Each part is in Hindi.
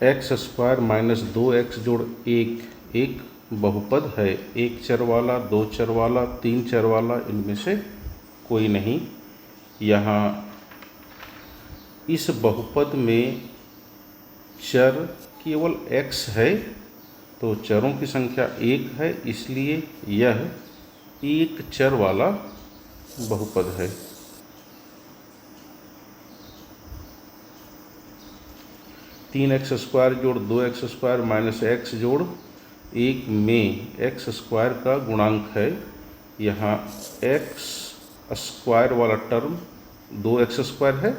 एक्स स्क्वायर माइनस 2x जोड़ 1 एक बहुपद है। एक चर वाला, दो चर वाला, तीन चर वाला, इनमें से कोई नहीं। यहाँ इस बहुपद में चर केवल x है, तो चरों की संख्या 1 है, इसलिए यह एक चर वाला बहुपद है। तीन एक्स स्क्वायर जोड़ 2x स्क्वायर माइनस x जोड़ 1 में x स्क्वायर का गुणांक है। यहाँ x स्क्वायर वाला टर्म 2x स्क्वायर है,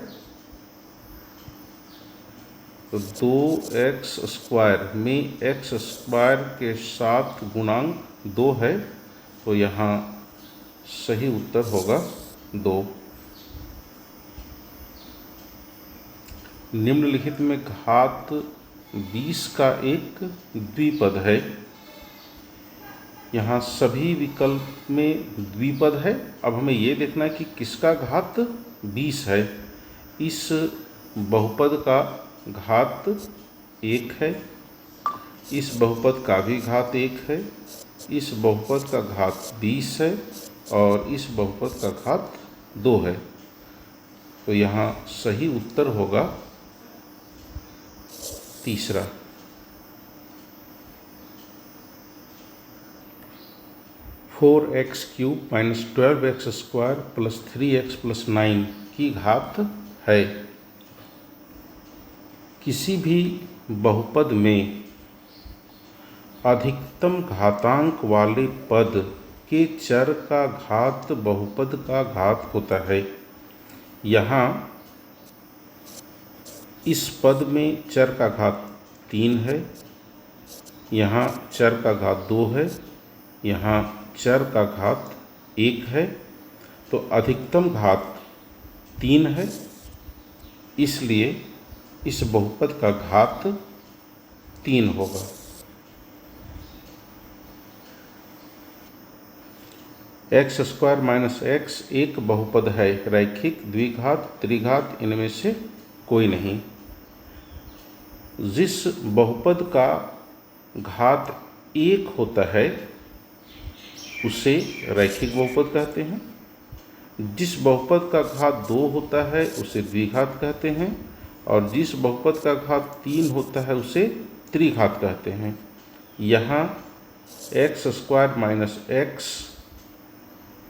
तो 2x स्क्वायर में x स्क्वायर के साथ गुणांक 2 है, तो यहाँ सही उत्तर होगा 2। निम्नलिखित में घात 20 का एक द्विपद है। यहाँ सभी विकल्प में द्विपद है। अब हमें ये देखना है कि किसका घात 20 है। इस बहुपद का घात 1 है, इस बहुपद का भी घात 1 है, इस बहुपद का घात 20 है और इस बहुपद का घात 2 है। तो यहाँ सही उत्तर होगा तीसरा। 4x³ minus 12x square plus 3x plus 9 की घात है। किसी भी बहुपद में अधिकतम घातांक वाले पद के चर का घात बहुपद का घात होता है। यहाँ इस पद में चर का घात 3 है, यहाँ चर का घात 2 है, यहाँ चर का घात 1 है, तो अधिकतम घात 3 है, इसलिए इस बहुपद का घात 3 होगा। एक्स स्क्वायर माइनस एक्स एक बहुपद है। रैखिक, द्विघात, त्रिघात, इनमें से कोई नहीं। जिस बहुपद का घात 1 होता है उसे रैखिक बहुपद कहते हैं। जिस बहुपद का घात 2 होता है उसे द्विघात कहते हैं, और जिस बहुपद का घात 3 होता है उसे त्रिघात कहते हैं। यहाँ एक्स स्क्वायर माइनस एक्स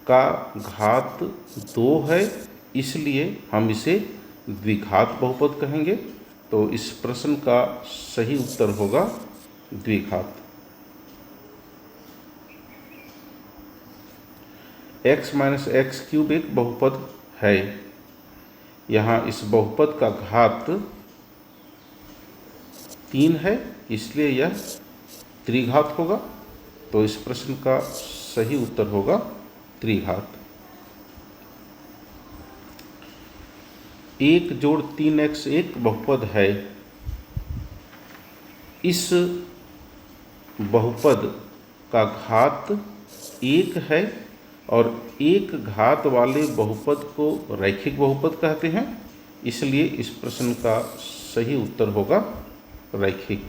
का घात 2 है, इसलिए हम इसे द्विघात बहुपद कहेंगे। तो इस प्रश्न का सही उत्तर होगा द्विघात। x माइनस x³ एक बहुपद है। यहाँ इस बहुपद का घात 3 है, इसलिए यह त्रिघात होगा। तो इस प्रश्न का सही उत्तर होगा त्रिघात। 1 जोड़ 3x एक बहुपद है। इस बहुपद का घात 1 है और एक घात वाले बहुपद को रैखिक बहुपद कहते हैं, इसलिए इस प्रश्न का सही उत्तर होगा रैखिक।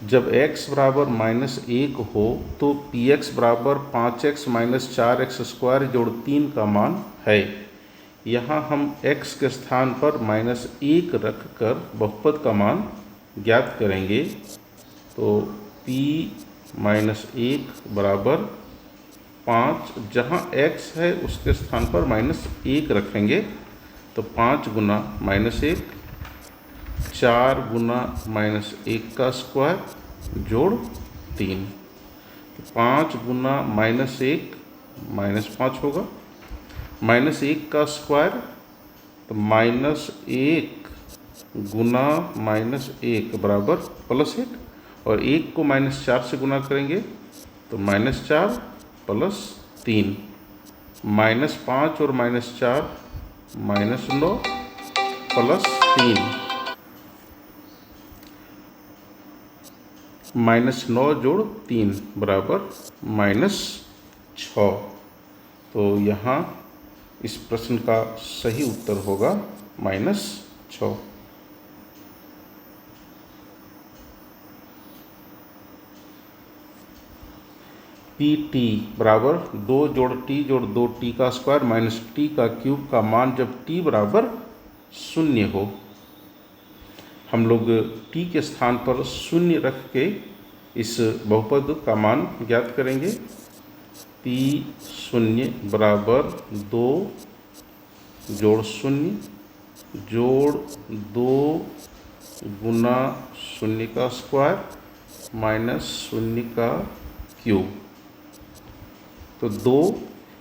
जब x बराबर -1 हो तो px बराबर 5x माइनस 4x स्क्वायर जोड़ 3 का मान है। यहाँ हम x के स्थान पर -1 रख कर बहुपद का मान ज्ञात करेंगे। तो p -1 बराबर 5, जहाँ x है उसके स्थान पर -1 रखेंगे, तो 5 गुना -1, 4 गुना -1 का स्क्वायर जोड़ 3। 5 गुना -1 -5 होगा। -1 का स्क्वायर तो -1 गुना -1 बराबर +1, और 1 को -4 से गुना करेंगे तो -4 +3, -5 और -4 -9 +3, -9 जोड़ 3 बराबर -6। तो यहाँ इस प्रश्न का सही उत्तर होगा -6। पी टी बराबर 2 जोड़ टी जोड़ 2t का स्क्वायर माइनस टी का क्यूब का मान जब t बराबर 0 हो। हम लोग t के स्थान पर 0 रख के इस बहुपद का मान ज्ञात करेंगे। p 0 बराबर 2 जोड़ 0 जोड़ 2 गुना 0 का स्क्वायर माइनस 0 का क्यूब। तो 2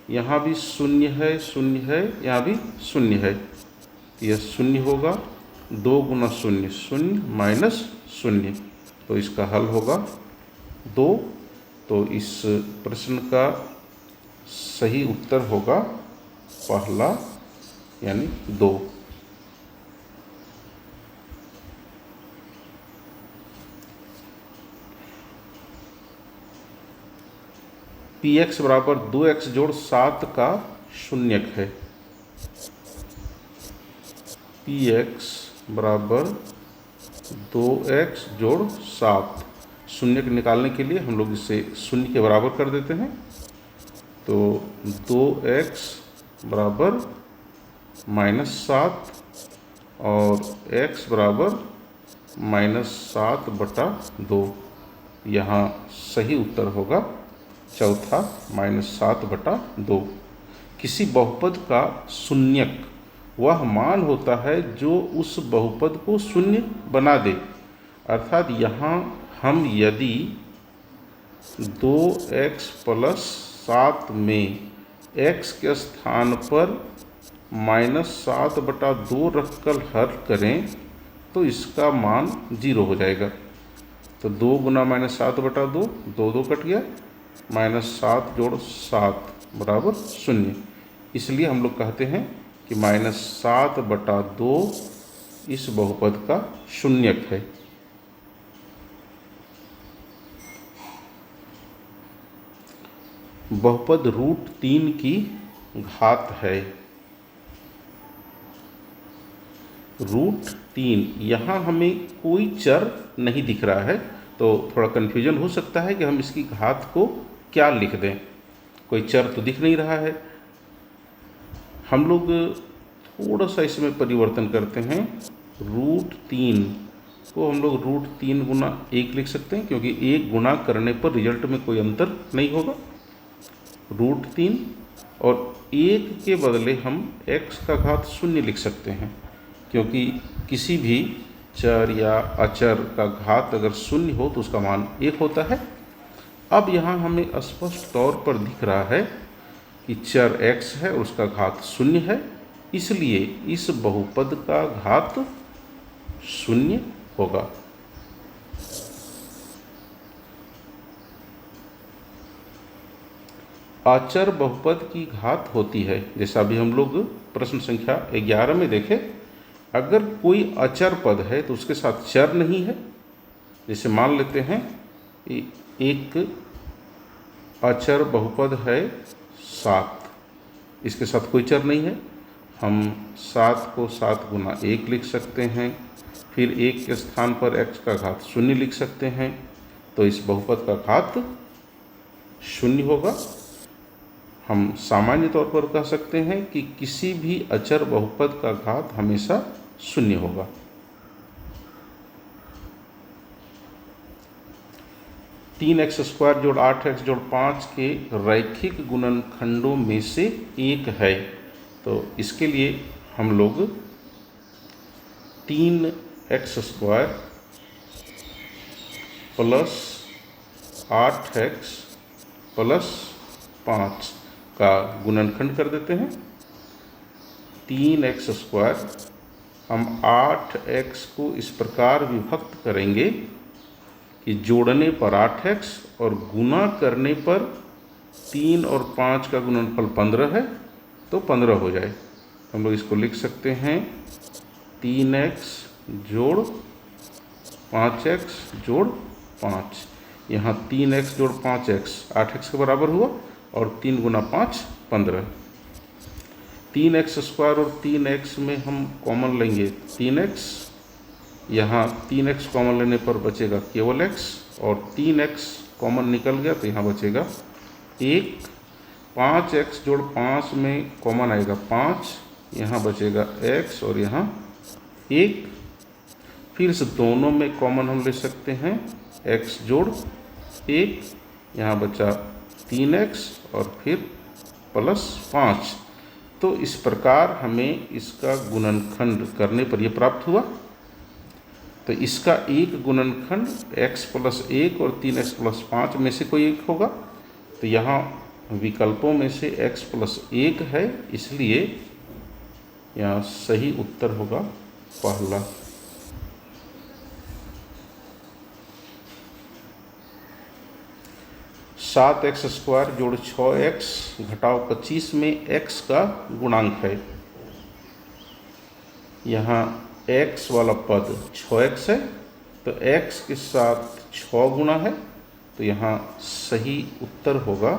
यहाँ भी 0 है, 0 है, यहाँ भी 0 है, यह 0 होगा। 2 गुना 0 0 माइनस 0, तो इसका हल होगा 2। तो इस प्रश्न का सही उत्तर होगा पहला यानी 2। पी एक्स बराबर 2x जोड़ 7 का शून्यक है। पी एक्स बराबर 2x जोड़ 7, शून्यक निकालने के लिए हम लोग इसे 0 के बराबर कर देते हैं। तो 2x बराबर -7 और x बराबर -7/2। यहाँ सही उत्तर होगा चौथा -7/2। किसी बहुपद का शून्यक वह मान होता है जो उस बहुपद को शून्य बना दे। अर्थात यहाँ हम यदि 2x + 7 में x के स्थान पर -7/2 रखकर हल करें तो इसका मान 0 हो जाएगा। तो 2 गुना -7/2, 2 कट गया, -7 जोड़ 7 बराबर 0। इसलिए हम लोग कहते हैं कि -7/2 इस बहुपद का शून्यक है। बहुपद √3 की घात है। √3, यहाँ हमें कोई चर नहीं दिख रहा है, तो थोड़ा कन्फ्यूजन हो सकता है कि हम इसकी घात को क्या लिख दें। कोई चर तो दिख नहीं रहा है। हम लोग थोड़ा सा इसमें परिवर्तन करते हैं। √3 को हम लोग √3 गुना 1 लिख सकते हैं, क्योंकि 1 गुना करने पर रिजल्ट में कोई अंतर नहीं होगा। √3 और 1 के बदले हम x का घात 0 लिख सकते हैं, क्योंकि किसी भी चर या अचर का घात अगर 0 हो तो उसका मान 1 होता है। अब यहाँ हमें स्पष्ट तौर पर दिख रहा है कि चर x है और उसका घात 0 है, इसलिए इस बहुपद का घात 0 होगा। अचर बहुपद की घात होती है, जैसा अभी हम लोग प्रश्न संख्या 11 में देखें। अगर कोई अचर पद है तो उसके साथ चर नहीं है। जैसे मान लेते हैं एक अचर बहुपद है 7, इसके साथ कोई चर नहीं है। हम 7 को 7 गुना 1 लिख सकते हैं, फिर 1 के स्थान पर x का घात 0 लिख सकते हैं, तो इस बहुपद का घात 0 होगा। हम सामान्य तौर पर कह सकते हैं कि किसी भी अचर बहुपद का घात हमेशा 0 होगा। तीन एक्स स्क्वायर जोड़ 8x जोड़ 5 के रैखिक गुणनखंडों में से एक है। तो इसके लिए हम लोग 3x square plus 8x plus 5 का गुणनखंड कर देते हैं। 3x स्क्वायर हम 8x को इस प्रकार विभक्त करेंगे कि जोड़ने पर 8x और गुना करने पर 3 और 5 का गुणनफल 15 है, तो 15 हो जाए। हम लोग इसको लिख सकते हैं 3x जोड़ 5x जोड़ 5। यहाँ 3x जोड़ 5x 8x के बराबर हुआ और 3 गुना 5 15। 3x² और 3x में हम कॉमन लेंगे 3x, यहाँ 3x कॉमन लेने पर बचेगा केवल x, और 3x कॉमन निकल गया तो यहाँ बचेगा 1। 5x जोड़ 5 में कॉमन आएगा 5, यहाँ बचेगा x और यहाँ 1। फिर से दोनों में कॉमन हम ले सकते हैं x जोड़ 1, यहाँ बचा 3x और फिर +5। तो इस प्रकार हमें इसका गुणनखंड करने पर यह प्राप्त हुआ। तो इसका एक गुणनखंड x+1 और 3x+5 में से कोई एक होगा। तो यहाँ विकल्पों में से x+1 है, इसलिए यहाँ सही उत्तर होगा पहला। 7x² जोड़ 6x घटाव 25 में x का गुणांक है। यहाँ x वाला पद 6x है, तो x के साथ 6 गुना है, तो यहाँ सही उत्तर होगा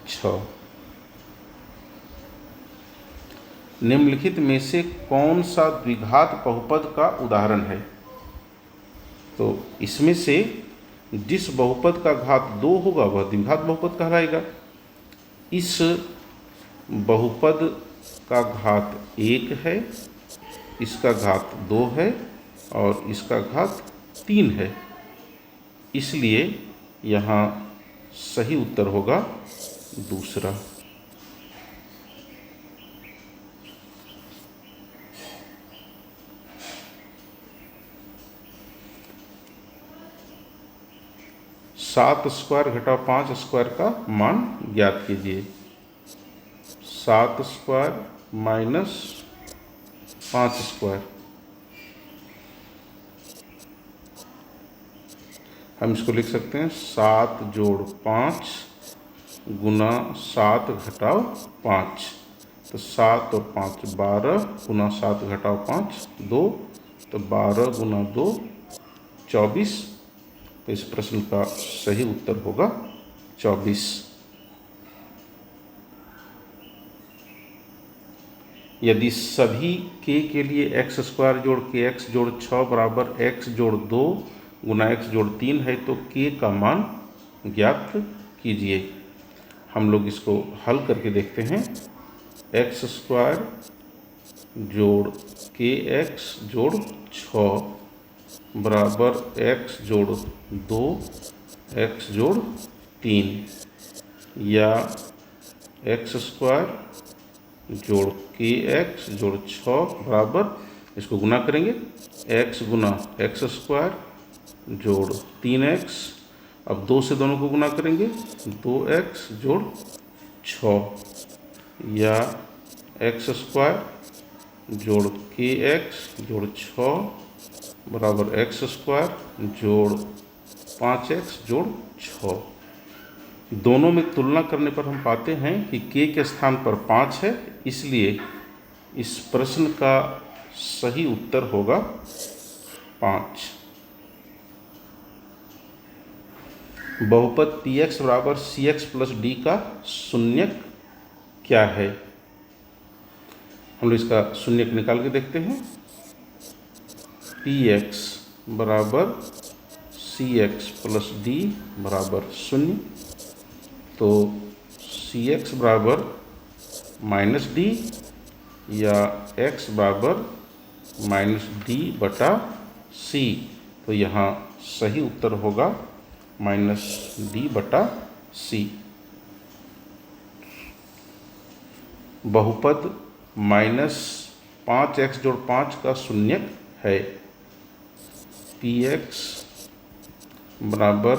6। निम्नलिखित में से कौन सा द्विघात बहुपद का उदाहरण है? तो इसमें से जिस बहुपद का घात 2 होगा वह द्विघात बहुपद कहलाएगा। इस बहुपद का घात 1 है, इसका घात 2 है और इसका घात 3 है, इसलिए यहाँ सही उत्तर होगा दूसरा। सात स्क्वायर घटाव 5 स्क्वायर का मान ज्ञात कीजिए। 7 स्क्वायर माइनस 5 स्क्वायर, हम इसको लिख सकते हैं 7 जोड़ 5 गुना 7 घटाव 5। तो 7 और 5 12 गुना 7 घटाव 5 2, तो 12 गुना 2 24। तो इस प्रश्न का सही उत्तर होगा 24। यदि सभी k के लिए x² जोड़ kx जोड़ 6 बराबर x जोड़ 2 गुना x जोड़ 3 है तो k का मान ज्ञात कीजिए। हम लोग इसको हल करके देखते हैं। x² जोड़ kx जोड़ 6 बराबर x जोड़ 2 x जोड़ 3, या x² जोड़ kx जोड़ 6 बराबर, इसको गुना करेंगे x गुना x² जोड़ 3x, अब 2 से दोनों को गुना करेंगे 2x जोड़ 6, या x² जोड़ kx जोड़ 6 बराबर x² जोड़ 5x जोड़ 6। दोनों में तुलना करने पर हम पाते हैं कि k के स्थान पर 5 है, इसलिए इस प्रश्न का सही उत्तर होगा 5। बहुपद px बराबर cx प्लस d का शून्यक क्या है? हम लोग इसका शून्यक निकाल के देखते हैं। px बराबर cx प्लस d बराबर 0, तो cx बराबर -d या x बराबर -d बटा c, तो यहाँ सही उत्तर होगा -d बटा c। बहुपद -5x जोड़ 5 का शून्यक है। px बराबर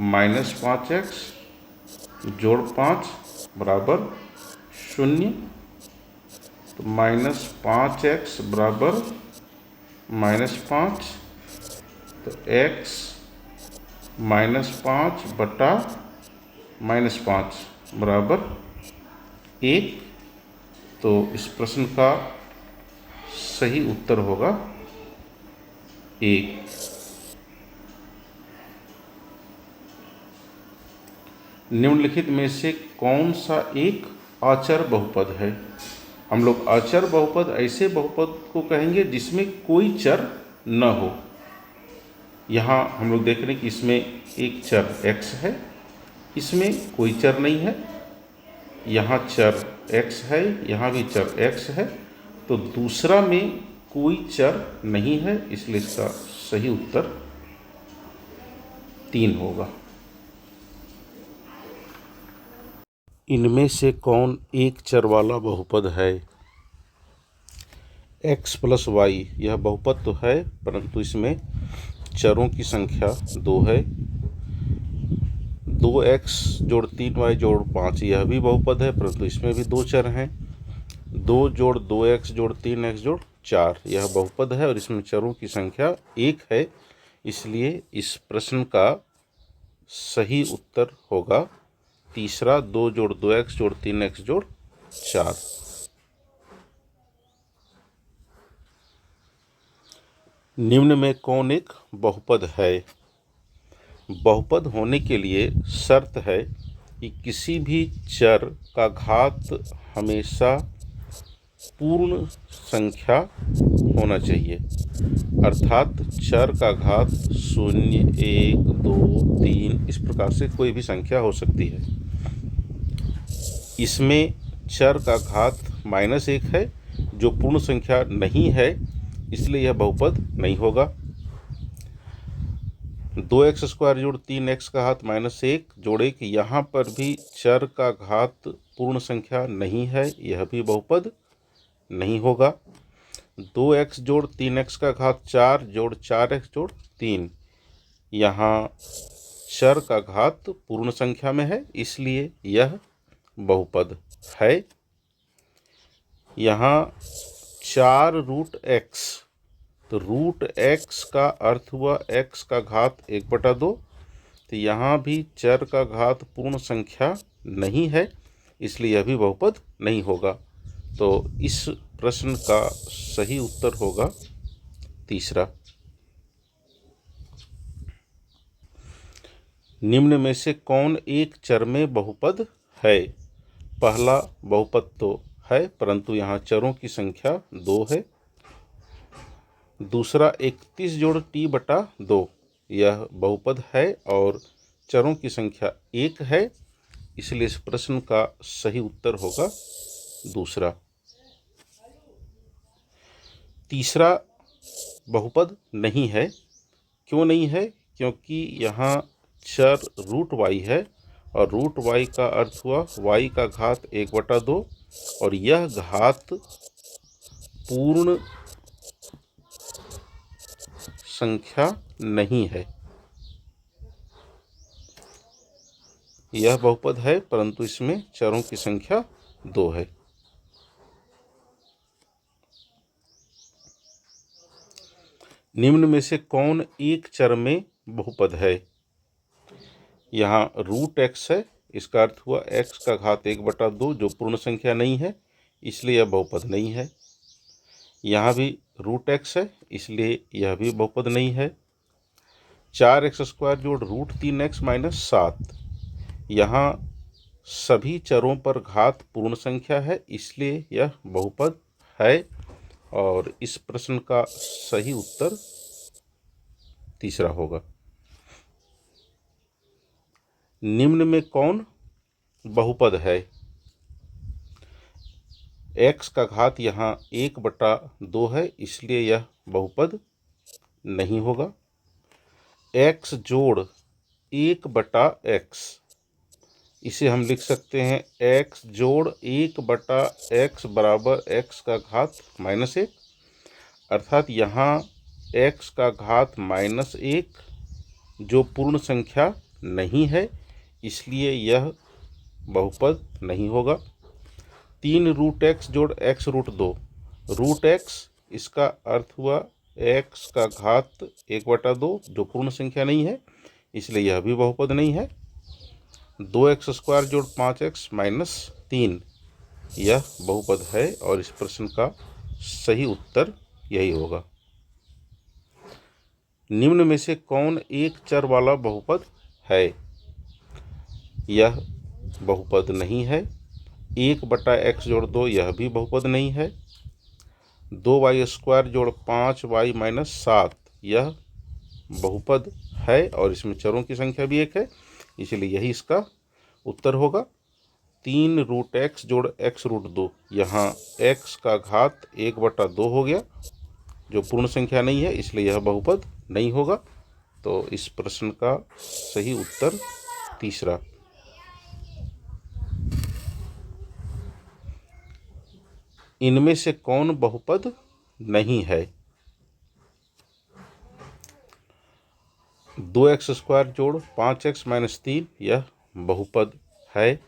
-5x जोड़ 5 बराबर 0, तो -5x बराबर -5, तो x -5 बटा -5 बराबर 1। तो इस प्रश्न का सही उत्तर होगा 1। निम्नलिखित में से कौन सा एक आचर बहुपद है। हम लोग आचर बहुपद ऐसे बहुपद को कहेंगे जिसमें कोई चर न हो। यहाँ हम लोग देख रहे हैं कि इसमें एक चर x है, इसमें कोई चर नहीं है। यहाँ चर x है, यहाँ भी चर x है, तो दूसरा में कोई चर नहीं है, इसलिए इसका सही उत्तर 3 होगा। इनमें से कौन एक चर वाला बहुपद है? x प्लस वाई, यह बहुपद तो है परंतु इसमें चरों की संख्या 2 है। 2x जोड़ 3y जोड़ 5, यह भी बहुपद है परंतु इसमें भी 2 चर हैं। 2 जोड़ 2x जोड़ 3x जोड़ 4, यह बहुपद है और इसमें चरों की संख्या 1 है, इसलिए इस प्रश्न का सही उत्तर होगा तीसरा, 2 जोड़ 2x जोड़ 3x जोड़ 4। निम्न में कौन एक बहुपद है? बहुपद होने के लिए शर्त है कि किसी भी चर का घात हमेशा पूर्ण संख्या होना चाहिए, अर्थात चर का घात 0, 1, 2, 3 इस प्रकार से कोई भी संख्या हो सकती है। इसमें चर का घात -1 है जो पूर्ण संख्या नहीं है, इसलिए यह बहुपद नहीं होगा। 2x² जोड़ 3x का घात -1 जोड़ 1, यहाँ पर भी चर का घात पूर्ण संख्या नहीं है, यह भी बहुपद नहीं होगा। 2x जोड़ 3x का घात 4 जोड़ 4x जोड़ 3, यहाँ चर का घात पूर्ण संख्या में है, इसलिए यह बहुपद है। यहाँ 4√x, तो √x का अर्थ हुआ x का घात 1/2, तो यहाँ भी चर का घात पूर्ण संख्या नहीं है, इसलिए यह भी बहुपद नहीं होगा। तो इस प्रश्न का सही उत्तर होगा तीसरा। निम्न में से कौन एक चर में बहुपद है? पहला बहुपद तो है परंतु यहाँ चरों की संख्या 2 है। दूसरा 31 जोड़ t/2, यह बहुपद है और चरों की संख्या 1 है, इसलिए इस प्रश्न का सही उत्तर होगा दूसरा। तीसरा बहुपद नहीं है। क्यों नहीं है? क्योंकि यहाँ चर √y है और √y का अर्थ हुआ y का घात 1/2 और यह घात पूर्ण संख्या नहीं है। यह बहुपद है परंतु इसमें चरों की संख्या 2 है। निम्न में से कौन एक चर में बहुपद है? यहाँ √x है, इसका अर्थ हुआ x का घात 1/2 जो पूर्ण संख्या नहीं है, इसलिए यह बहुपद नहीं है। यहाँ भी √x है, इसलिए यह भी बहुपद नहीं है। 4x² जोड़ √3x - 7, यहाँ सभी चरों पर घात पूर्ण संख्या है, इसलिए यह बहुपद है और इस प्रश्न का सही उत्तर तीसरा होगा। निम्न में कौन बहुपद है? x का घात यहाँ 1/2 है, इसलिए यह बहुपद नहीं होगा। x जोड़ 1/x, इसे हम लिख सकते हैं x जोड़ 1/x बराबर x का घात -1, अर्थात यहाँ x का घात -1 जो पूर्ण संख्या नहीं है, इसलिए यह बहुपद नहीं होगा। 3√x जोड़ x√2, √x इसका अर्थ हुआ x का घात 1/2 जो पूर्ण संख्या नहीं है, इसलिए यह भी बहुपद नहीं है। 2x² जोड़ 5x - 3, यह बहुपद है और इस प्रश्न का सही उत्तर यही होगा। निम्न में से कौन एक चर वाला बहुपद है? यह बहुपद नहीं है 1/x जोड़ 2 यह भी बहुपद नहीं है। 2y² जोड़ 5y-7 यह बहुपद है और इसमें चरों की संख्या भी 1 है, इसलिए यही इसका उत्तर होगा। 3√x जोड़ x√2 यहाँ x का घात 1/2 हो गया, जो पूर्ण संख्या नहीं है, इसलिए यह बहुपद नहीं होगा। तो इस प्रश्न का सही उत्तर तीसरा। इनमें से कौन बहुपद नहीं है? 2x² जोड़ 5x-3 यह बहुपद है।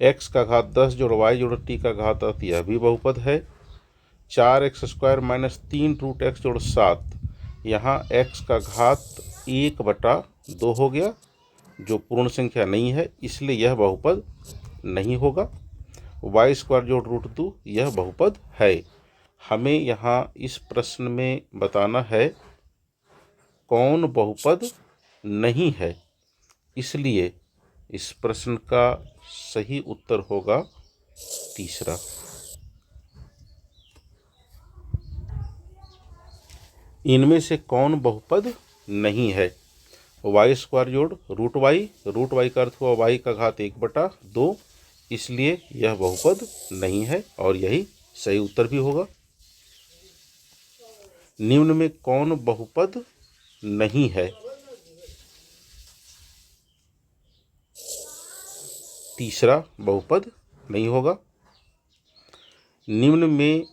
x का घात 10 जोड़ y जोड़ t का घात 8 यह भी बहुपद है। 4x² - 3√x जोड़ 7 यहाँ x का घात 1/2 हो गया, जो पूर्ण संख्या नहीं है, इसलिए यह बहुपद नहीं होगा। y² जोड़ √2 यह बहुपद है। हमें यहाँ इस प्रश्न में बताना है कौन बहुपद नहीं है, इसलिए इस प्रश्न का सही उत्तर होगा तीसरा। इनमें से कौन बहुपद नहीं है? y² जोड़ √y, √y का अर्थ हुआ y का घात 1/2, इसलिए यह बहुपद नहीं है और यही सही उत्तर भी होगा। निम्न में कौन बहुपद नहीं है? तीसरा बहुपद नहीं होगा। निम्न में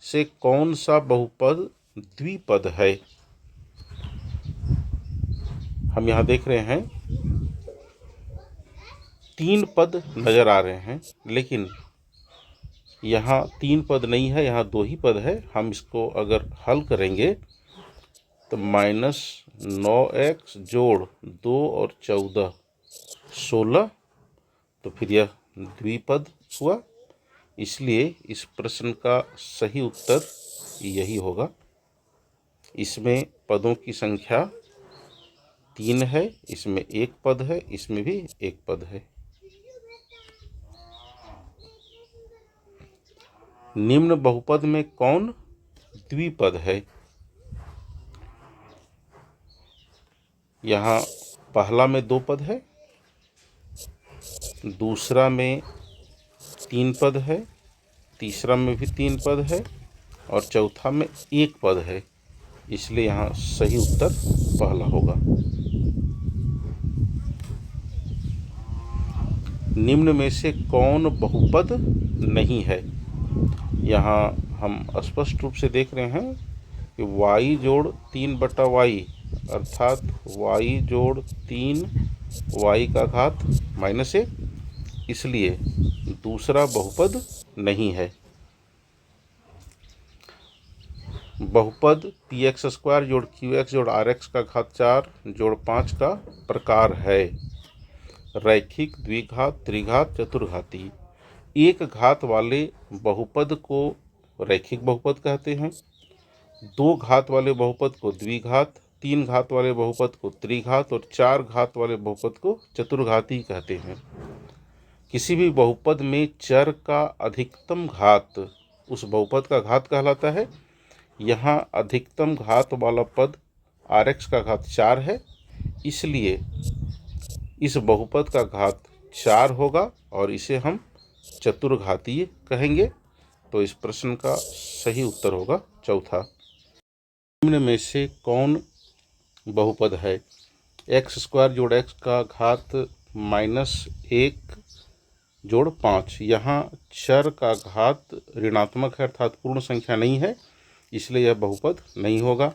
से कौन सा बहुपद द्विपद है? हम यहाँ देख रहे हैं 3 पद नजर आ रहे हैं, लेकिन यहाँ 3 पद नहीं है, यहाँ 2 ही पद है। हम इसको अगर हल करेंगे तो -9x जोड़ 2 और 14 16, तो फिर यह द्विपद हुआ, इसलिए इस प्रश्न का सही उत्तर यही होगा। इसमें पदों की संख्या 3 है, इसमें 1 पद है, इसमें भी 1 पद है। निम्न बहुपद में कौन द्विपद है? यहाँ पहला में 2 पद है, दूसरा में 3 पद है, तीसरा में भी 3 पद है और चौथा में 1 पद है, इसलिए यहाँ सही उत्तर पहला होगा। निम्न में से कौन बहुपद नहीं है? यहाँ हम स्पष्ट रूप से देख रहे हैं कि y जोड़ 3/y अर्थात y जोड़ 3 y का घात -1, इसलिए दूसरा बहुपद नहीं है। बहुपद px² जोड़ qx जोड़ rx का घात 4 जोड़ 5 का प्रकार है। रैखिक, द्विघात, त्रिघात, चतुर्घाती। एक घात वाले बहुपद को रैखिक बहुपद कहते हैं, 2 घात वाले बहुपद को द्विघात, 3 घात वाले बहुपद को त्रिघात और 4 घात वाले बहुपद को चतुर्घाती कहते हैं। किसी भी बहुपद में चर का अधिकतम घात उस बहुपद का घात कहलाता है। यहाँ अधिकतम घात वाला पद rx का घात 4 है, इसलिए इस बहुपद का घात 4 होगा और इसे हम चतुर्घातीय कहेंगे। तो इस प्रश्न का सही उत्तर होगा चौथा। निम्न में से कौन बहुपद है? x² जोड़ x का घात -1 जोड़ 5 यहाँ चर का घात ऋणात्मक है अर्थात पूर्ण संख्या नहीं है, इसलिए यह बहुपद नहीं होगा।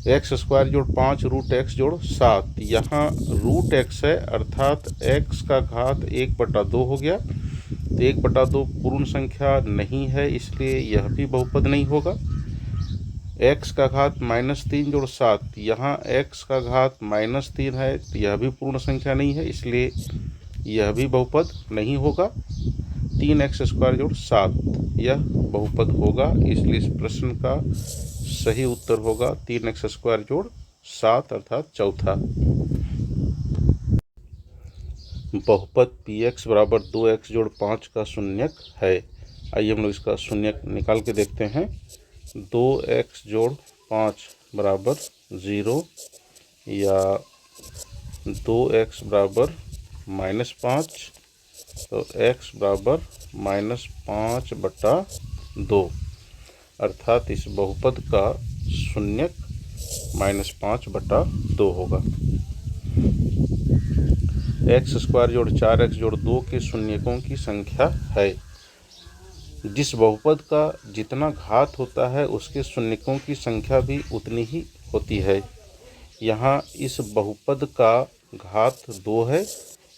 x² जोड़ 5 √x जोड़ 7 यहाँ √x है अर्थात x का घात 1/2 हो गया, तो 1/2 पूर्ण संख्या नहीं है, इसलिए यह भी बहुपद नहीं होगा। x का घात -3 जोड़ 7 यहाँ x का घात -3 है, तो यह भी पूर्ण संख्या नहीं है, इसलिए यह भी बहुपद नहीं होगा। 3x² जोड़ 7 यह बहुपद होगा, इसलिए इस प्रश्न का सही उत्तर होगा 3x² जोड़ 7 अर्थात चौथा। बहुपद पी एक्स बराबर 2x जोड़ 5 का शून्यक है। आइए हम लोग इसका शून्यक निकाल के देखते हैं। 2x जोड़ 5 बराबर 0 या 2x बराबर -5, तो x बराबर -5/2, अर्थात इस बहुपद का शून्यक -5/2 होगा। x² जोड़ 4x जोड़ 2 के शून्यकों की संख्या है। जिस बहुपद का जितना घात होता है उसके शून्यकों की संख्या भी उतनी ही होती है। यहाँ इस बहुपद का घात 2 है,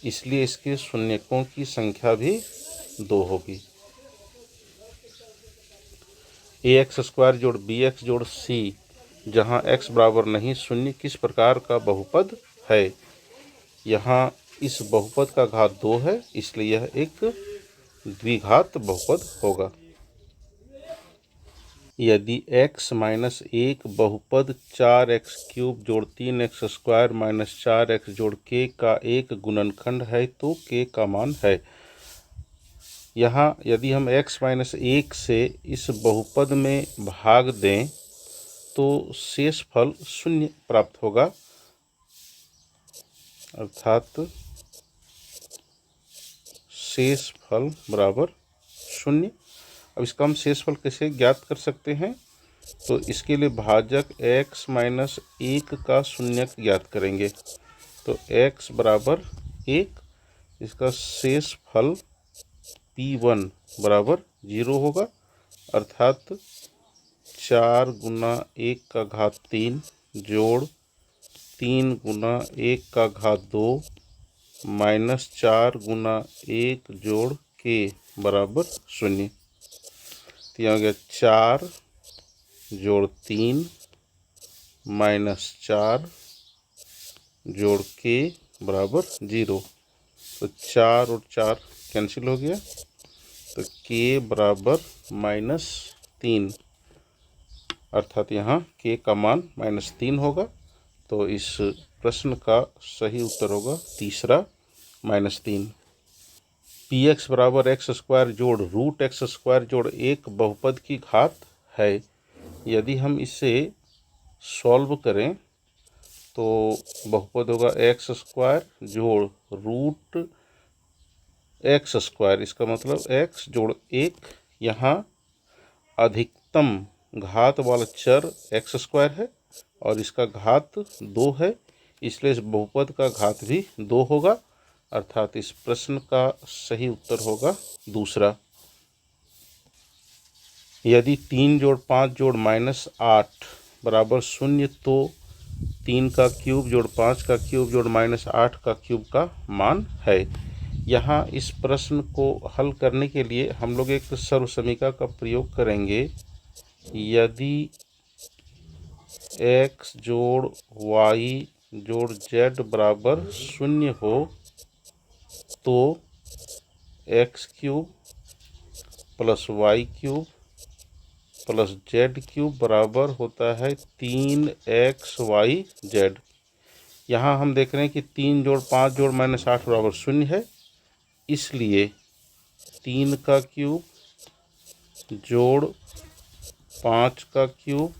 इसलिए इसके शून्यकों की संख्या भी 2 होगी। ax² जोड़ bx जोड़ c, जहाँ x बराबर नहीं शून्य, किस प्रकार का बहुपद है। यहाँ इस बहुपद का घात 2 है, इसलिए यह एक द्विघात बहुपद होगा। यदि x - 1 बहुपद 4x³ जोड़ 3x² - 4x जोड़ k का एक गुणनखंड है तो k का मान है। यहाँ यदि हम x - 1 से इस बहुपद में भाग दें तो शेष फल 0 प्राप्त होगा, अर्थात शेष फल बराबर 0। अब इसका हम शेष फल कैसे ज्ञात कर सकते हैं, तो इसके लिए भाजक x - 1 का शून्यक ज्ञात करेंगे। तो x बराबर 1, इसका शेष फल p1 बराबर 0 होगा, अर्थात 4 गुना 1 का घात 3 जोड़ 3 गुना 1 का घात 2 माइनस 4 गुना 1 जोड़ k बराबर 0। तो यहाँ हो गया 4 जोड़ 3 माइनस 4 जोड़ k बराबर 0। तो 4 और 4 कैंसिल हो गया, तो k बराबर -3, अर्थात यहाँ k का मान -3 होगा। तो इस प्रश्न का सही उत्तर होगा तीसरा -3। px बराबर x² जोड़ √x² जोड़ 1 बहुपद की घात है। यदि हम इसे सॉल्व करें तो बहुपद होगा x² जोड़ √x², इसका मतलब x जोड़ 1। यहाँ अधिकतम घात वाला चर x² है और इसका घात 2 है, इसलिए इस बहुपद का घात भी 2 होगा, अर्थात इस प्रश्न का सही उत्तर होगा दूसरा। यदि 3 जोड़ 5 जोड़ -8 बराबर 0 तो 3 का क्यूब जोड़ 5 का क्यूब जोड़ -8 का क्यूब का मान है। यहाँ इस प्रश्न को हल करने के लिए हम लोग एक सर्वसमीका का प्रयोग करेंगे। यदि x जोड़ y जोड़ z बराबर 0 हो तो x³ plus y³ plus z³ बराबर होता है 3xyz। यहाँ हम देख रहे हैं कि 3 जोड़ 5 जोड़ -8 बराबर 0 है, इसलिए 3 का क्यूब जोड़ 5 का क्यूब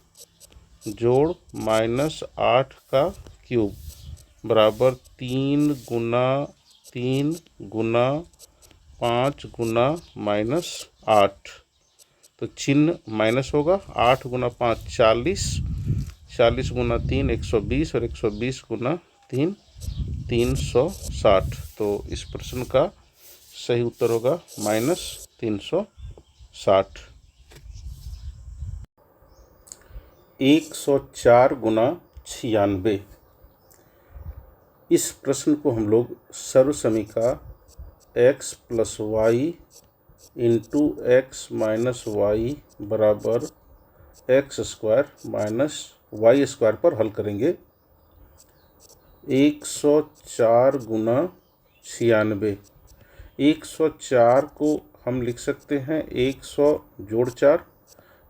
जोड़ -8 का क्यूब बराबर 3 गुना 3 गुना 5 गुना -8। तो चिन्ह माइनस होगा। 8 गुना 5 40, 40 गुना 3 120 और 120 गुना 3 360। तो इस प्रश्न का सही उत्तर होगा -360। 104 गुना 96। इस प्रश्न को हम लोग सर्वसमीका x plus y into x minus y बराबर x² माइनस y² पर हल करेंगे। 104 गुना 96। 104 को हम लिख सकते हैं 100 जोड़ 4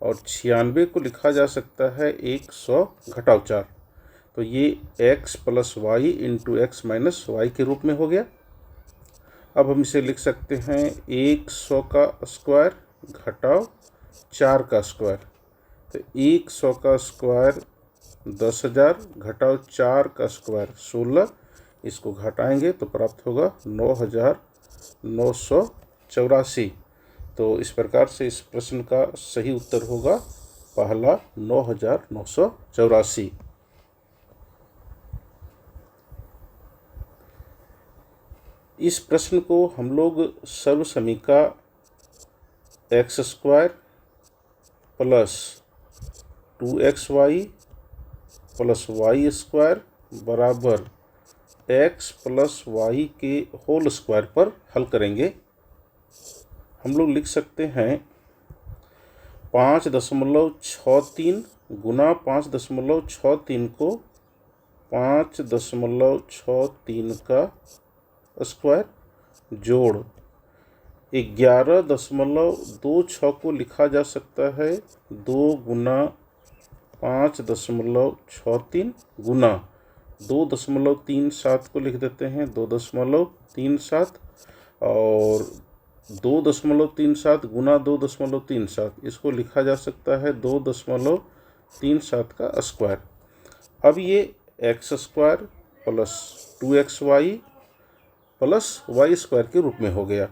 और 96 को लिखा जा सकता है 100 घटाव 4। तो ये x plus y into x minus y के रूप में हो गया। अब हम इसे लिख सकते हैं 100 का स्क्वायर घटाओ 4 का स्क्वायर। तो 100 का स्क्वायर 10,000 घटाओ 4 का स्क्वायर 16, इसको घटाएंगे तो प्राप्त होगा 9,984। तो इस प्रकार से इस प्रश्न का सही उत्तर होगा पहला 9,984। इस प्रश्न को हम लोग सर्वसमीका x square plus 2xy plus y square बराबर एक्स प्लस वाई के होल स्क्वायर पर हल करेंगे। हम लोग लिख सकते हैं 5.63 गुना 5.63 को 5.63 का स्क्वायर जोड़ 11.26 को लिखा जा सकता है 2 गुना 5.63 गुना 2.37 को लिख देते हैं 2.37 और 2.37 गुना 2.37 इसको लिखा जा सकता है 2.37 का स्क्वायर। अब ये x square plus 2xy plus y square के रूप में हो गया।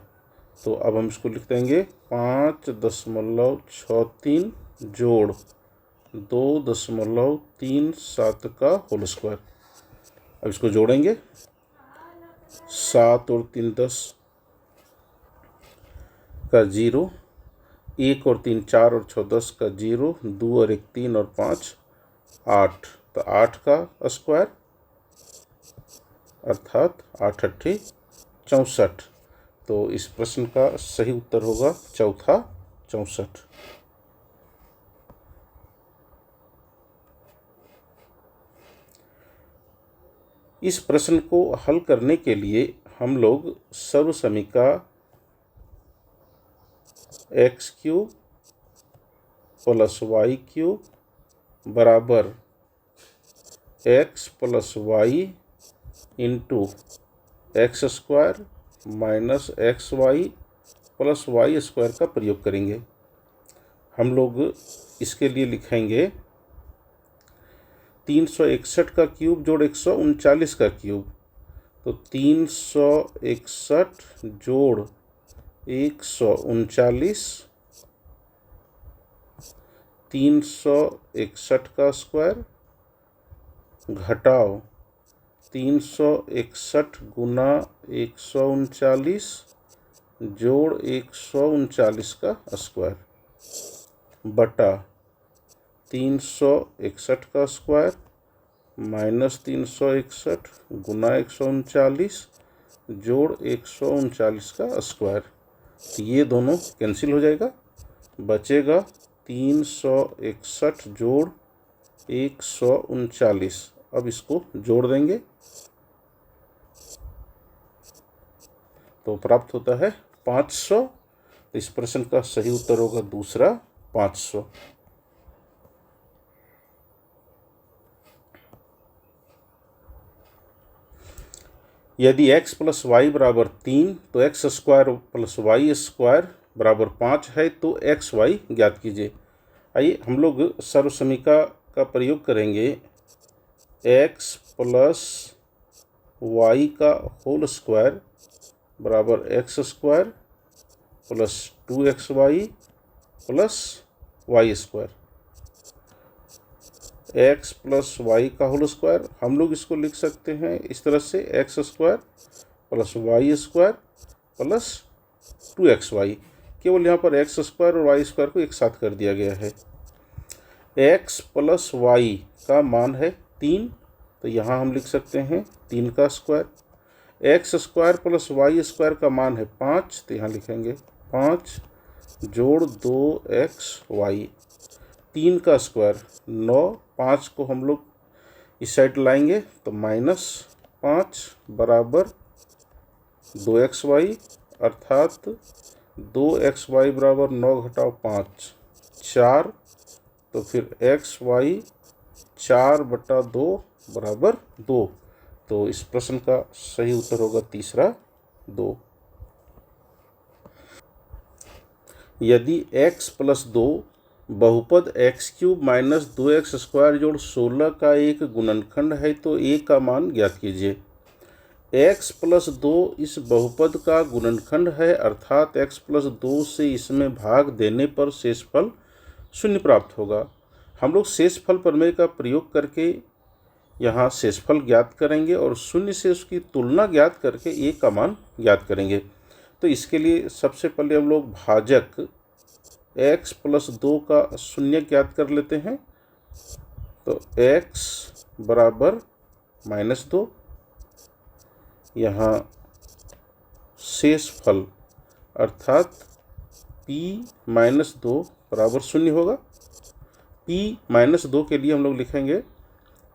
तो अब हम इसको लिख देंगे 5.63 जोड़ 2.37 का होल स्क्वायर। अब इसको जोड़ेंगे 7 और 3 10 का 0, 1 और 3 4 और 6 10 का 0, 2 और 1 3 और 5 8, तो 8 का स्क्वायर अर्थात 8 8 64। तो इस प्रश्न का सही उत्तर होगा चौथा 64। इस प्रश्न को हल करने के लिए हम लोग सर्वसमीका x cube plus y cube बराबर x plus y into x square minus x y plus y square का प्रयोग करेंगे। हम लोग इसके लिए लिखेंगे 361 का क्यूब जोड़ 139 का क्यूब, तो 361 जोड़ 139, 361 का स्क्वायर घटाओ 361 गुना 139 जोड़ 139 का स्क्वायर बटा 361 का स्क्वायर माइनस 361 गुना 139 जोड़ 139 का स्क्वायर। ये दोनों कैंसिल हो जाएगा, बचेगा 361 जोड़ 139। अब इसको जोड़ देंगे तो प्राप्त होता है 500। इस प्रश्न का सही उत्तर होगा दूसरा 500। यदि x प्लस वाई बराबर 3 तो x square plus y square बराबर 5 है, तो एक्स वाई ज्ञात कीजिए। आइए हम लोग सर्वसमीका का प्रयोग करेंगे। x प्लस वाई का होल स्क्वायर बराबर x square plus 2xy plus y square. X plus y का होल स्क्वायर हम लोग इसको लिख सकते हैं इस तरह से x square plus y square plus 2xy। केवल यहाँ पर एक्स स्क्वायर और वाई स्क्वायर को एक साथ कर दिया गया है। एक्स प्लस वाई का मान है 3, तो यहाँ हम लिख सकते हैं 3 का square. X square plus y square का मान है 5, तो यहाँ लिखेंगे 5 जोड़ 2xy। 3 का स्क्वायर 9, 5 को हम लोग इस साइड लाएंगे तो माइनस 5 बराबर 2xy, अर्थात 2xy बराबर 9 घटाओ 5 4, तो फिर xy 4/2 बराबर 2। तो इस प्रश्न का सही उत्तर होगा तीसरा 2। यदि x प्लस 2 बहुपद एक्स क्यूब माइनस 2x² जोड़ 16 का एक गुणनखंड है तो a का मान ज्ञात कीजिए। x प्लस 2 इस बहुपद का गुणनखंड है, अर्थात x प्लस 2 से इसमें भाग देने पर शेषफल 0 प्राप्त होगा। हम लोग शेषफल प्रमेय का प्रयोग करके यहाँ शेषफल ज्ञात करेंगे और 0 से उसकी तुलना ज्ञात करके a का मान ज्ञात करेंगे। तो इसके लिए सबसे पहले हम लोग भाजक x प्लस 2 का शून्य ज्ञात कर लेते हैं। तो x बराबर -2, यहाँ शेषफल अर्थात p माइनस 2 बराबर 0 होगा। p माइनस 2 के लिए हम लोग लिखेंगे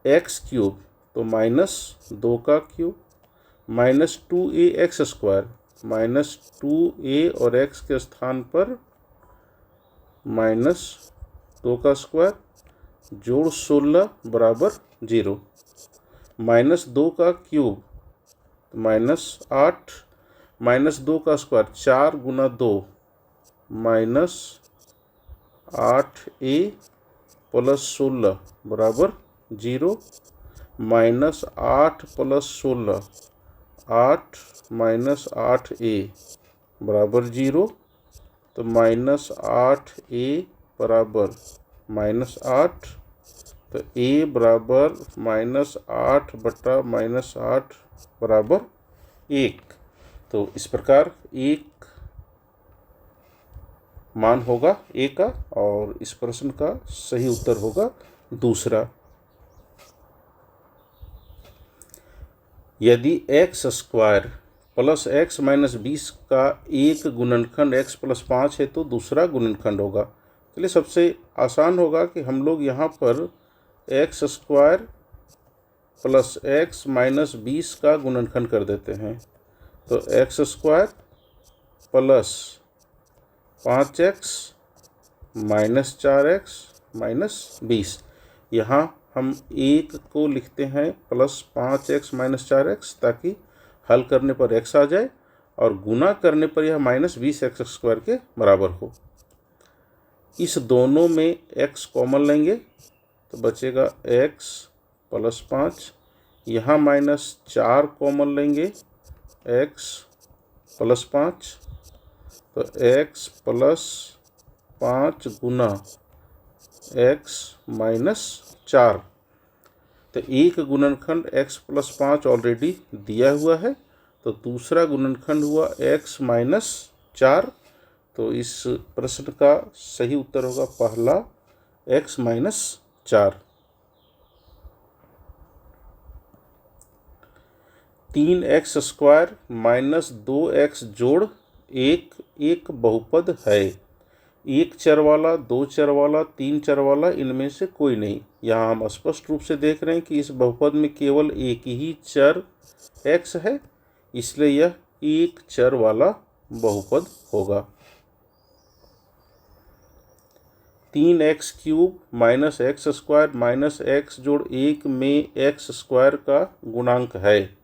एक्स क्यूब, तो -2 का क्यूब माइनस 2ax², -2a और x के स्थान पर -2 का स्क्वायर जोड़ 16 बराबर 0, -2 का क्यूब -8, -2 का स्क्वायर 4 गुना 2 -8a प्लस 16 बराबर 0, -8 प्लस 16 8 -8a बराबर 0, तो -8a बराबर -8, तो a बराबर -8 बटा -8 बराबर 1। तो इस प्रकार एक मान होगा a का, और इस प्रश्न का सही उत्तर होगा दूसरा। यदि x² प्लस x माइनस 20 का एक गुणनखंड x प्लस 5 है तो दूसरा गुणनखंड होगा। चलिए, सबसे आसान होगा कि हम लोग यहाँ पर x² प्लस x माइनस 20 का गुणनखंड कर देते हैं। तो x² plus 5x minus 4x minus 20, यहाँ हम एक को लिखते हैं प्लस 5x माइनस 4x, ताकि हल करने पर x आ जाए और गुना करने पर यह -20x² के बराबर हो। इस दोनों में x कॉमन लेंगे तो बचेगा x प्लस 5, यहाँ -4 कॉमन लेंगे x प्लस 5, तो x प्लस 5 गुना x माइनस 4। तो एक गुणनखंड x प्लस 5 ऑलरेडी दिया हुआ है, तो दूसरा गुणनखंड हुआ x माइनस 4। तो इस प्रश्न का सही उत्तर होगा पहला x minus 4। 3x² minus 2x जोड़ 1 एक बहुपद है। एक चर वाला, दो चर वाला, तीन चर वाला, इनमें से कोई नहीं। यहाँ हम स्पष्ट रूप से देख रहे हैं कि इस बहुपद में केवल एक ही चर x है, इसलिए यह एक चर वाला बहुपद होगा। 3x³ minus x² minus x जोड़ 1 में x² का गुणांक है।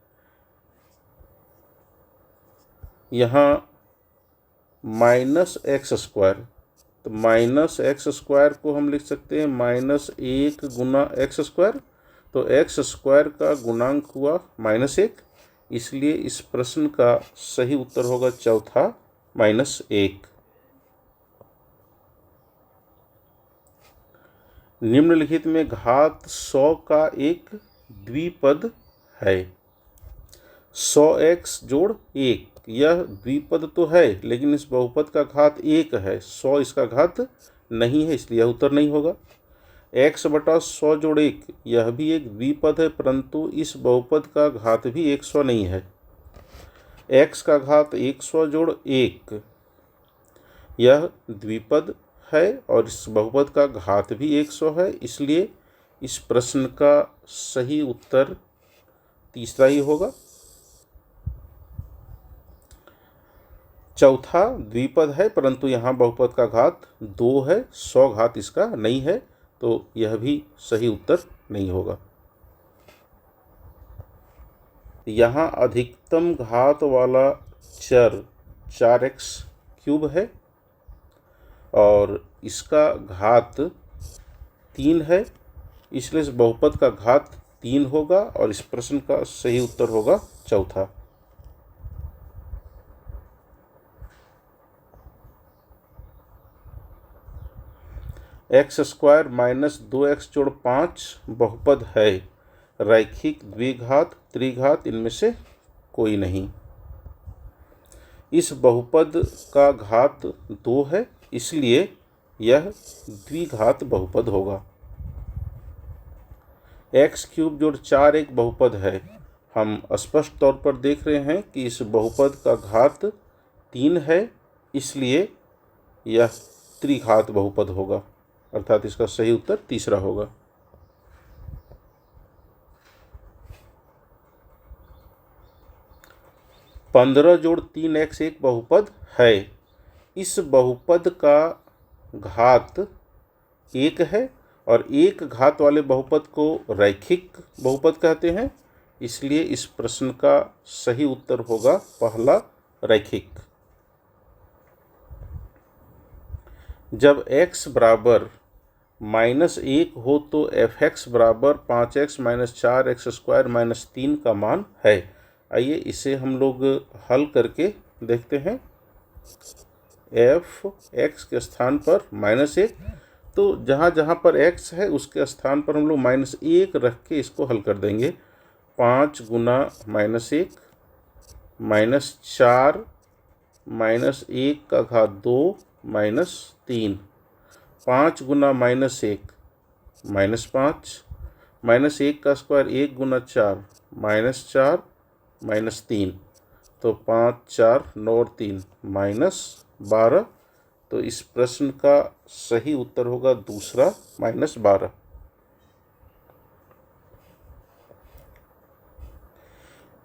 यहाँ -x², तो -x² को हम लिख सकते हैं -1 गुना x², तो x² का गुणांक हुआ -1, इसलिए इस प्रश्न का सही उत्तर होगा चौथा -1। निम्नलिखित में घात 100 का एक द्विपद है। 100x जोड़ 1, यह द्विपद तो है लेकिन इस बहुपद का घात 1 है, 100 इसका घात नहीं है, इसलिए यह उत्तर नहीं होगा। x बटा 100 जोड़ 1, यह भी एक द्विपद है, परंतु इस बहुपद का घात भी 100 नहीं है। x का घात 100 जोड़ 1, यह द्विपद है और इस बहुपद का घात भी 100 है, इसलिए इस प्रश्न का सही उत्तर तीसरा ही होगा। चौथा द्विपद है, परंतु यहाँ बहुपद का घात 2 है, 100 घात इसका नहीं है, तो यह भी सही उत्तर नहीं होगा। यहाँ अधिकतम घात वाला चर 4x³ है और इसका घात 3 है, इसलिए इस बहुपद का घात 3 होगा और इस प्रश्न का सही उत्तर होगा चौथा। x² माइनस 2x जोड़ 5 बहुपद है, रैखिक, द्विघात, त्रिघात, इनमें से कोई नहीं। इस बहुपद का घात 2 है, इसलिए यह द्विघात बहुपद होगा। x³ जोड़ 4 एक बहुपद है। हम स्पष्ट तौर पर देख रहे हैं कि इस बहुपद का घात 3 है, इसलिए यह त्रिघात बहुपद होगा, अर्थात इसका सही उत्तर तीसरा होगा। 15 जोड़ 3x एक बहुपद है। इस बहुपद का घात 1 है और एक घात वाले बहुपद को रैखिक बहुपद कहते हैं, इसलिए इस प्रश्न का सही उत्तर होगा पहला, रैखिक। जब x बराबर -1 हो तो f(x) बराबर 5x माइनस 4x² माइनस 3 का मान है। आइए इसे हम लोग हल करके देखते हैं। f(x) के स्थान पर -1, तो जहाँ जहाँ पर x है उसके स्थान पर हम लोग -1 रख के इसको हल कर देंगे। 5 गुना -1 -4 -1 का घात 2 -3, 5 गुना -1 -5, -1 का स्क्वायर 1 गुना 4 -4 -3, तो 5 4 9 और 3 -12, तो इस प्रश्न का सही उत्तर होगा दूसरा, -12।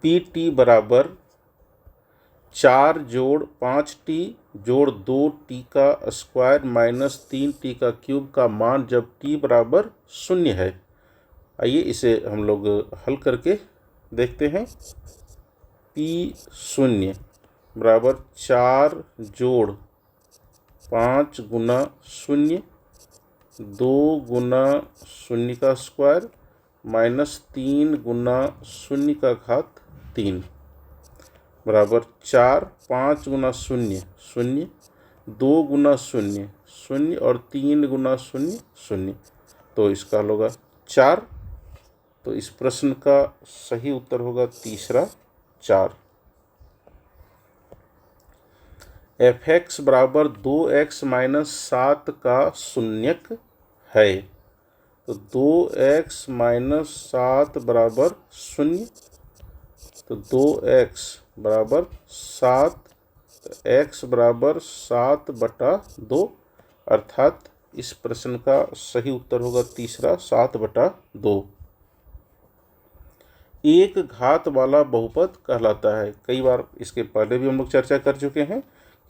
PT बराबर 4 जोड़ 5t जोड़ 2t का स्क्वायर माइनस 3t का क्यूब का मान जब t बराबर 0 है। आइए इसे हम लोग हल करके देखते हैं। P0 बराबर 4 जोड़ 5 गुना 0 2 गुना 0 का स्क्वायर माइनस 3 गुना 0 का घात 3 बराबर 4, 5 गुना 0 0, 2 गुना 0 0 और 3 गुना 0 0, तो इसका होगा 4। तो इस प्रश्न का सही उत्तर होगा तीसरा, 4। f(x) बराबर 2x माइनस 7 का शून्यक है, तो 2x माइनस 7 बराबर 0, तो 2x बराबर 7, तो x बराबर 7/2, अर्थात इस प्रश्न का सही उत्तर होगा तीसरा, 7/2। एक घात वाला बहुपद कहलाता है। कई बार इसके पहले भी हम लोग चर्चा कर चुके हैं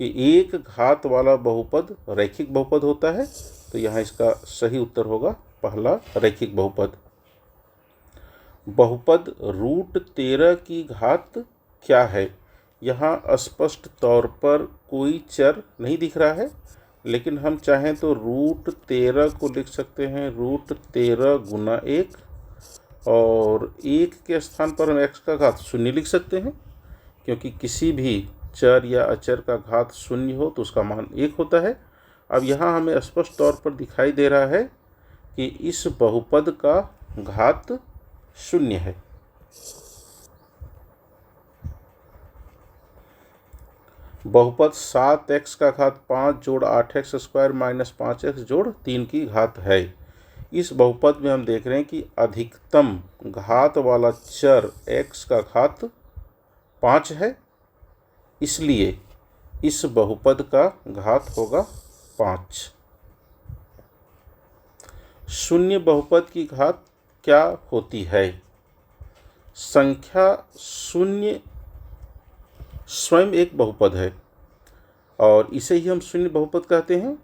कि एक घात वाला बहुपद रैखिक बहुपद होता है, तो यहाँ इसका सही उत्तर होगा पहला, रैखिक बहुपद। बहुपद √13 की घात क्या है? यहाँ स्पष्ट तौर पर कोई चर नहीं दिख रहा है, लेकिन हम चाहें तो √13 को लिख सकते हैं √13 गुना 1, और 1 के स्थान पर हम x का घात 0 लिख सकते हैं, क्योंकि किसी भी चर या अचर का घात 0 हो तो उसका मान 1 होता है। अब यहाँ हमें स्पष्ट तौर पर दिखाई दे रहा है कि इस बहुपद का घात 0 है। बहुपद 7x का घात 5 जोड़ 8x² माइनस 5x जोड़ 3 की घात है। इस बहुपद में हम देख रहे हैं कि अधिकतम घात वाला चर x का घात 5 है, इसलिए इस बहुपद का घात होगा 5। शून्य बहुपद की घात क्या होती है? संख्या शून्य स्वयं एक बहुपद है और इसे ही हम शून्य बहुपद कहते हैं,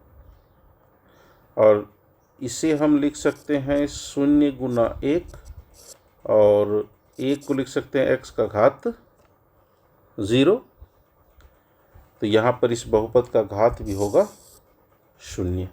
और इसे हम लिख सकते हैं 0 गुना 1, और 1 को लिख सकते हैं x का घात 0, तो यहाँ पर इस बहुपद का घात भी होगा शून्य।